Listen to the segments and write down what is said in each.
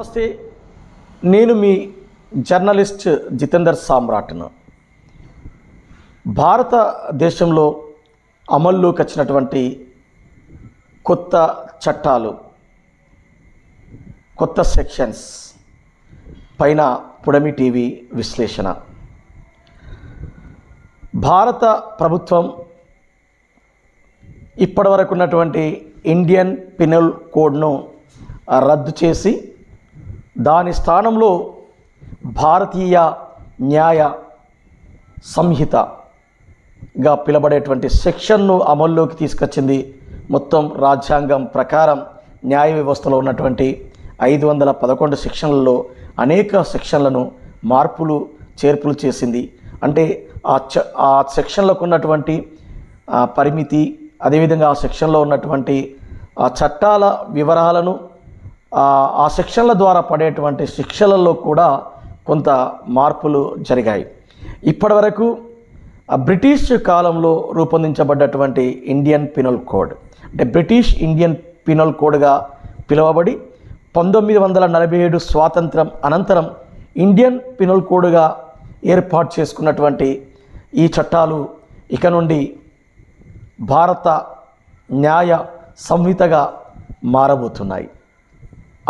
నమస్తే, నేను మీ జర్నలిస్ట్ జితేందర్ సామ్రాట్ను. భారతదేశంలో అమల్లోకి వచ్చినటువంటి కొత్త చట్టాలు, కొత్త సెక్షన్స్ పైన పుడమి టీవీ విశ్లేషణ. భారత ప్రభుత్వం ఇప్పటివరకు ఉన్నటువంటి ఇండియన్ పినల్ కోడ్ను రద్దు చేసి దాని స్థానంలో భారతీయ న్యాయ సంహితగా పిలువబడేటువంటి సెక్షన్ను అమల్లోకి తీసుకొచ్చింది. మొత్తం రాజ్యాంగం ప్రకారం న్యాయ వ్యవస్థలో ఉన్నటువంటి 511 సెక్షన్లలో అనేక సెక్షన్లను మార్పులు చేర్పులు చేసింది. అంటే ఆ సెక్షన్లకు ఉన్నటువంటి పరిమితి, అదేవిధంగా ఆ సెక్షన్లో ఉన్నటువంటి ఆ చట్టాల వివరాలను, ఆ సెక్షన్ల ద్వారా పడేటువంటి శిక్షలలో కూడా కొంత మార్పులు జరిగాయి. ఇప్పటి వరకు బ్రిటిష్ కాలంలో రూపొందించబడ్డటువంటి ఇండియన్ పినల్ కోడ్, అంటే బ్రిటిష్ ఇండియన్ పినల్ కోడ్గా పిలువబడి 1947 స్వాతంత్రం అనంతరం ఇండియన్ పినల్ కోడ్గా ఏర్పాటు చేసుకున్నటువంటి ఈ చట్టాలు ఇక నుండి భారత న్యాయ సంహితగా మారబోతున్నాయి.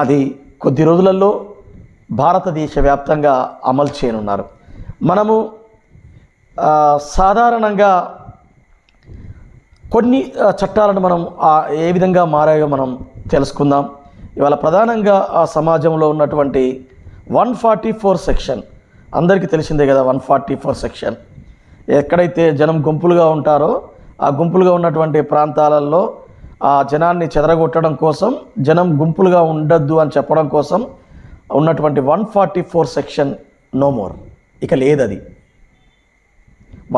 అది కొద్ది రోజులలో భారతదేశ వ్యాప్తంగా అమలు చేయనున్నారు. మనము సాధారణంగా కొన్ని చట్టాలను మనం ఏ విధంగా మారాయో మనం తెలుసుకుందాం. ఇవాళ ప్రధానంగా ఆ సమాజంలో ఉన్నటువంటి 144 సెక్షన్ అందరికీ తెలిసిందే కదా. 144 సెక్షన్ ఎక్కడైతే జనం గుంపులుగా ఉంటారో ఆ గుంపులుగా ఉన్నటువంటి ప్రాంతాలలో ఆ జనాన్ని చెదరగొట్టడం కోసం, జనం గుంపులుగా ఉండొద్దు అని చెప్పడం కోసం ఉన్నటువంటి 144 సెక్షన్ నో మోర్, ఇక లేదు. అది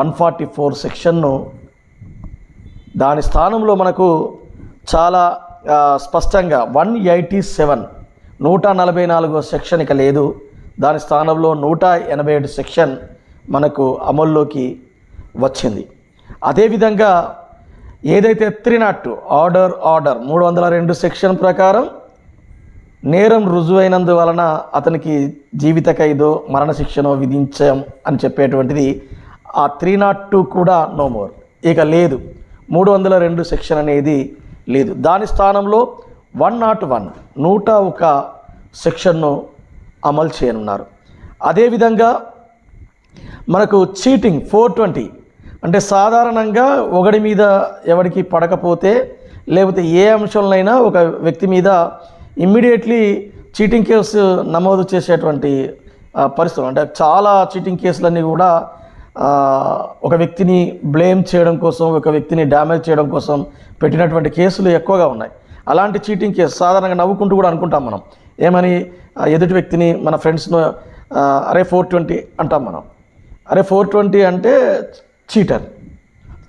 144 సెక్షన్ను దాని స్థానంలో మనకు చాలా స్పష్టంగా 187 సెక్షన్ ఇక లేదు. దాని స్థానంలో 187 సెక్షన్ మనకు అమల్లోకి వచ్చింది. అదేవిధంగా ఏదైతే 302 ఆర్డర్ 302 సెక్షన్ ప్రకారం నేరం రుజువైనందువలన అతనికి జీవిత ఖైదో మరణశిక్షనో విధించాం అని చెప్పేటువంటిది ఆ 302 కూడా నో మోర్, ఇక లేదు. 302 సెక్షన్ అనేది లేదు. దాని స్థానంలో 101 సెక్షన్ను అమలు చేయనున్నారు. అదేవిధంగా మనకు చీటింగ్ 420, అంటే సాధారణంగా ఒకడి మీద ఎవరికి పడకపోతే, లేకపోతే ఏ అంశంలోనైనా ఒక వ్యక్తి మీద ఇమ్మీడియట్లీ చీటింగ్ కేసు నమోదు చేసేటువంటి పరిస్థితులు. అంటే చాలా చీటింగ్ కేసులన్నీ కూడా ఒక వ్యక్తిని బ్లేమ్ చేయడం కోసం, ఒక వ్యక్తిని డ్యామేజ్ చేయడం కోసం పెట్టినటువంటి కేసులు ఎక్కువగా ఉన్నాయి. అలాంటి చీటింగ్ కేసు సాధారణంగా నవ్వుకుంటూ కూడా అనుకుంటాం మనం. ఏమని ఎదుటి వ్యక్తిని, మన ఫ్రెండ్స్ను అరే 420 అంటాం మనం. అరే 420 అంటే చీటర్,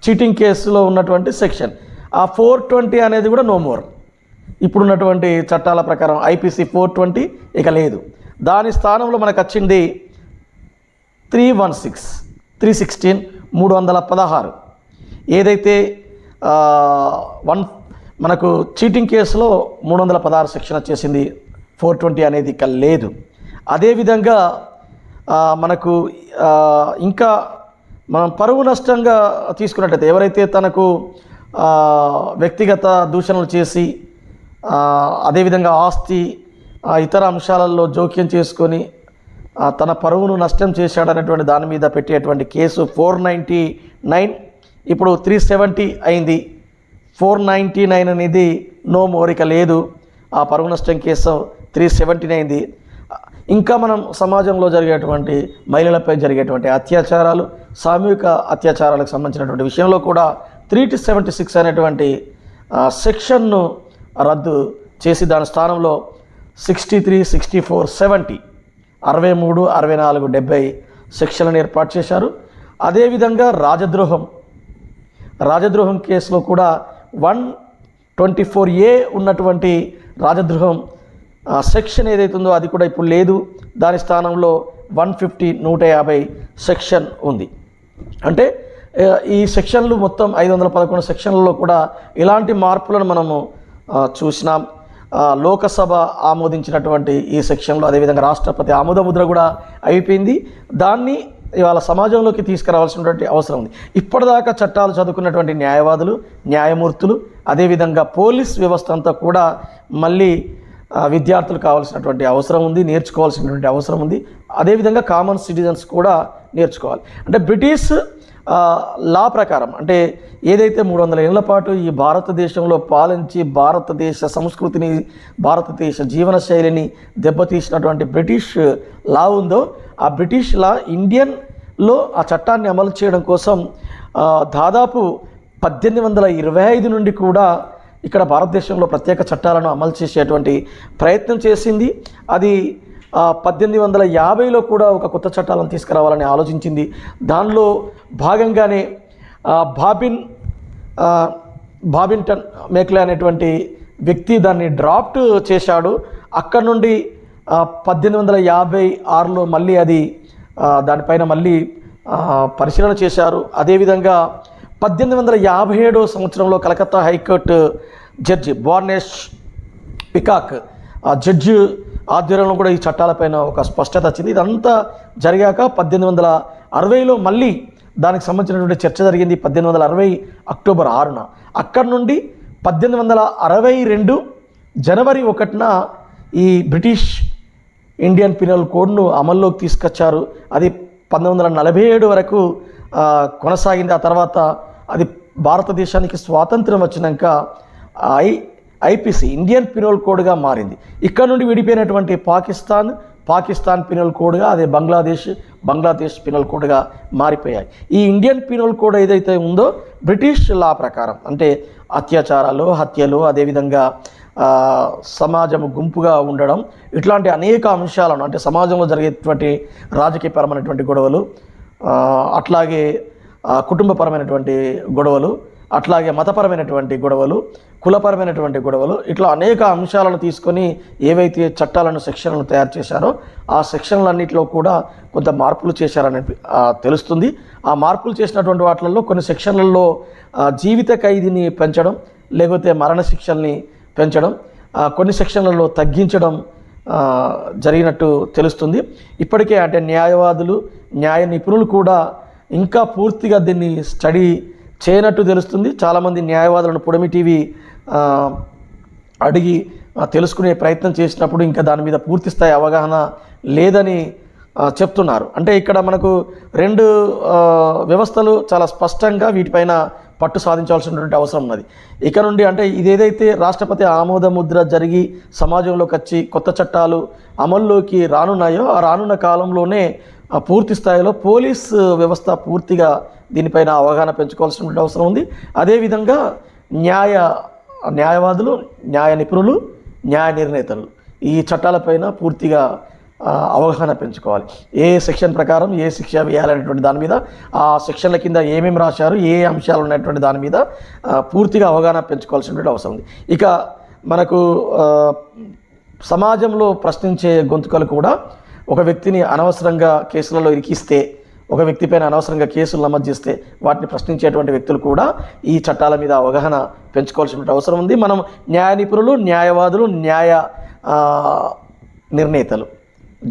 చీటింగ్ కేసులో ఉన్నటువంటి సెక్షన్. ఆ 420 అనేది కూడా నో మోర్. ఇప్పుడున్నటువంటి చట్టాల ప్రకారం IPC 420 ఇక లేదు. దాని స్థానంలో మనకు వచ్చింది 316 316. ఏదైతే మనకు చీటింగ్ కేసులో 316 సెక్షన్ వచ్చేసింది, 420 అనేది ఇక లేదు. అదేవిధంగా మనకు ఇంకా మనం పరువు నష్టంగా తీసుకున్నట్టయితే ఎవరైతే తనకు వ్యక్తిగత దూషణలు చేసి అదేవిధంగా ఆస్తి ఇతర అంశాలలో జోక్యం చేసుకొని తన పరువును నష్టం చేశాడనేటువంటి దాని మీద పెట్టేటువంటి కేసు 499 ఇప్పుడు 370 అయింది. 499 అనేది నో మోర్, ఇక లేదు. ఆ పరువు నష్టం కేసు 370 అయింది. ఇంకా మనం సమాజంలో జరిగేటువంటి మహిళలపై జరిగేటువంటి అత్యాచారాలు, సామూహిక అత్యాచారాలకు సంబంధించినటువంటి విషయంలో కూడా 376 అనేటువంటి సెక్షన్ను రద్దు చేసి దాని స్థానంలో 63, 64, 70 63, 64, 70 సెక్షన్లను ఏర్పాటు చేశారు. అదేవిధంగా రాజద్రోహం కేసులో కూడా 124A ఉన్నటువంటి రాజద్రోహం సెక్షన్ ఏదైతే ఉందో అది కూడా ఇప్పుడు లేదు. దాని స్థానంలో 150 సెక్షన్ ఉంది. అంటే ఈ సెక్షన్లు మొత్తం 511 సెక్షన్లలో కూడా ఇలాంటి మార్పులను మనము చూసినాం. లోకసభ ఆమోదించినటువంటి ఈ సెక్షన్లో, అదేవిధంగా రాష్ట్రపతి ఆమోద ముద్ర కూడా అయిపోయింది. దాన్ని ఇవాళ సమాజంలోకి తీసుకురావాల్సినటువంటి అవసరం ఉంది. ఇప్పటిదాకా చట్టాలు చదువుకున్నటువంటి న్యాయవాదులు, న్యాయమూర్తులు, అదేవిధంగా పోలీస్ వ్యవస్థ అంతా కూడా మళ్ళీ విద్యార్థులు కావాల్సినటువంటి అవసరం ఉంది, నేర్చుకోవాల్సినటువంటి అవసరం ఉంది. అదేవిధంగా కామన్ సిటిజన్స్ కూడా నేర్చుకోవాలి. అంటే బ్రిటిష్ లా ప్రకారం, అంటే ఏదైతే 300 ఏళ్ల పాటు ఈ భారతదేశంలో పాలించి భారతదేశ సంస్కృతిని, భారతదేశ జీవన శైలిని దెబ్బతీసినటువంటి బ్రిటిష్ లా ఉందో, ఆ బ్రిటిష్ లా ఇండియన్లో ఆ చట్టాన్ని అమలు చేయడం కోసం దాదాపు 1825 నుండి కూడా ఇక్కడ భారతదేశంలో ప్రత్యేక చట్టాలను అమలు చేసేటువంటి ప్రయత్నం చేసింది. అది 1850లో కూడా ఒక కొత్త చట్టాలను తీసుకురావాలని ఆలోచించింది. దానిలో భాగంగానే బాబింగ్టన్ మేక్లే అనేటువంటి వ్యక్తి దాన్ని డ్రాఫ్ట్ చేశాడు. అక్కడ నుండి 1856లో మళ్ళీ అది దానిపైన మళ్ళీ పరిశీలన చేశారు. అదేవిధంగా 1857 సంవత్సరంలో కలకత్తా హైకోర్టు జడ్జి బార్నెస్ పికాక్ ఆ జడ్జి ఆధ్వర్యంలో కూడా ఈ చట్టాలపైన ఒక స్పష్టత వచ్చింది. ఇదంతా జరిగాక 1860లో మళ్ళీ దానికి సంబంధించినటువంటి చర్చ జరిగింది. 1860 అక్టోబర్ 6న. అక్కడి నుండి 1862 జనవరి 1న ఈ బ్రిటిష్ ఇండియన్ పినల్ కోడ్ను అమల్లోకి తీసుకొచ్చారు. అది 1947 వరకు కొనసాగింది. ఆ తర్వాత అది భారతదేశానికి స్వాతంత్రం వచ్చినాక ఐపీసీ ఇండియన్ పినల్ కోడ్గా మారింది. ఇక్కడ నుండి విడిపోయినటువంటి పాకిస్తాన్ పినల్ కోడ్గా, అదే బంగ్లాదేశ్ పినల్ కోడ్గా మారిపోయాయి. ఈ ఇండియన్ పినల్ కోడ్ ఏదైతే ఉందో బ్రిటిష్ లా ప్రకారం, అంటే అత్యాచారాలు, హత్యలు, అదేవిధంగా సమాజము గుంపుగా ఉండడం, ఇట్లాంటి అనేక అంశాలను, అంటే సమాజంలో జరిగేటువంటి రాజకీయపరమైనటువంటి గొడవలు, అట్లాగే కుటుంబపరమైనటువంటి గొడవలు, అట్లాగే మతపరమైనటువంటి గొడవలు, కులపరమైనటువంటి గొడవలు, ఇట్లా అనేక అంశాలను తీసుకొని ఏవైతే చట్టాలను, సెక్షన్లను తయారు చేశారో ఆ సెక్షన్లన్నింటిలో కూడా కొంత మార్పులు చేశారని తెలుస్తుంది. ఆ మార్పులు చేసినటువంటి వాటిల్లో కొన్ని సెక్షన్లలో జీవిత ఖైదీని పెంచడం, లేకపోతే మరణశిక్షల్ని పెంచడం, కొన్ని సెక్షన్లలో తగ్గించడం జరిగినట్టు తెలుస్తుంది. ఇప్పటికే అంటే న్యాయవాదులు, న్యాయ నిపుణులు కూడా ఇంకా పూర్తిగా దీన్ని స్టడీ చేయనట్టు తెలుస్తుంది. చాలామంది న్యాయవాదులను పొడిమి టీవీ అడిగి తెలుసుకునే ప్రయత్నం చేసినప్పుడు ఇంకా దాని మీద పూర్తి స్థాయి అవగాహన లేదని చెప్తున్నారు. అంటే ఇక్కడ మనకు రెండు వ్యవస్థలు చాలా స్పష్టంగా వీటిపైన పట్టు సాధించాల్సినటువంటి అవసరం ఉన్నది. ఇక నుండి అంటే ఇదేదైతే రాష్ట్రపతి ఆమోద ముద్ర జరిగి సమాజంలోకి వచ్చి కొత్త చట్టాలు అమల్లోకి రానున్నాయో, ఆ రానున్న కాలంలోనే పూర్తి స్థాయిలో పోలీస్ వ్యవస్థ పూర్తిగా దీనిపైన అవగాహన పెంచుకోవాల్సినటువంటి అవసరం ఉంది. అదేవిధంగా న్యాయవాదులు, న్యాయ నిపుణులు, న్యాయ నిర్ణేతలు ఈ చట్టాలపైన పూర్తిగా అవగాహన పెంచుకోవాలి. ఏ సెక్షన్ ప్రకారం ఏ శిక్ష వేయాలనేటువంటి దాని మీద, ఆ సెక్షన్ల కింద ఏమేమి రాశారు, ఏ అంశాలు ఉన్నటువంటి దాని మీద పూర్తిగా అవగాహన పెంచుకోవాల్సినటువంటి అవసరం ఉంది. ఇక మనకు సమాజంలో ప్రశ్నించే గొంతుకలు కూడా, ఒక వ్యక్తిని అనవసరంగా కేసులలో ఇరికిస్తే, ఒక వ్యక్తిపైన అనవసరంగా కేసులు నమోదు చేస్తే వాటిని ప్రశ్నించేటువంటి వ్యక్తులు కూడా ఈ చట్టాల మీద అవగాహన పెంచుకోవాల్సిన అవసరం ఉంది. మనం న్యాయ నిపుణులు, న్యాయవాదులు, న్యాయ నిర్ణేతలు,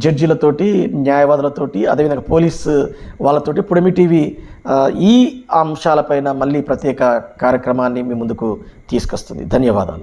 జడ్జిలతోటి, న్యాయవాదులతోటి, అదేవిధంగా పోలీస్ వాళ్ళతోటి పొడిమి టీవీ ఈ అంశాలపైన మళ్ళీ ప్రత్యేక కార్యక్రమాన్ని మీ ముందుకు తీసుకొస్తుంది. ధన్యవాదాలు.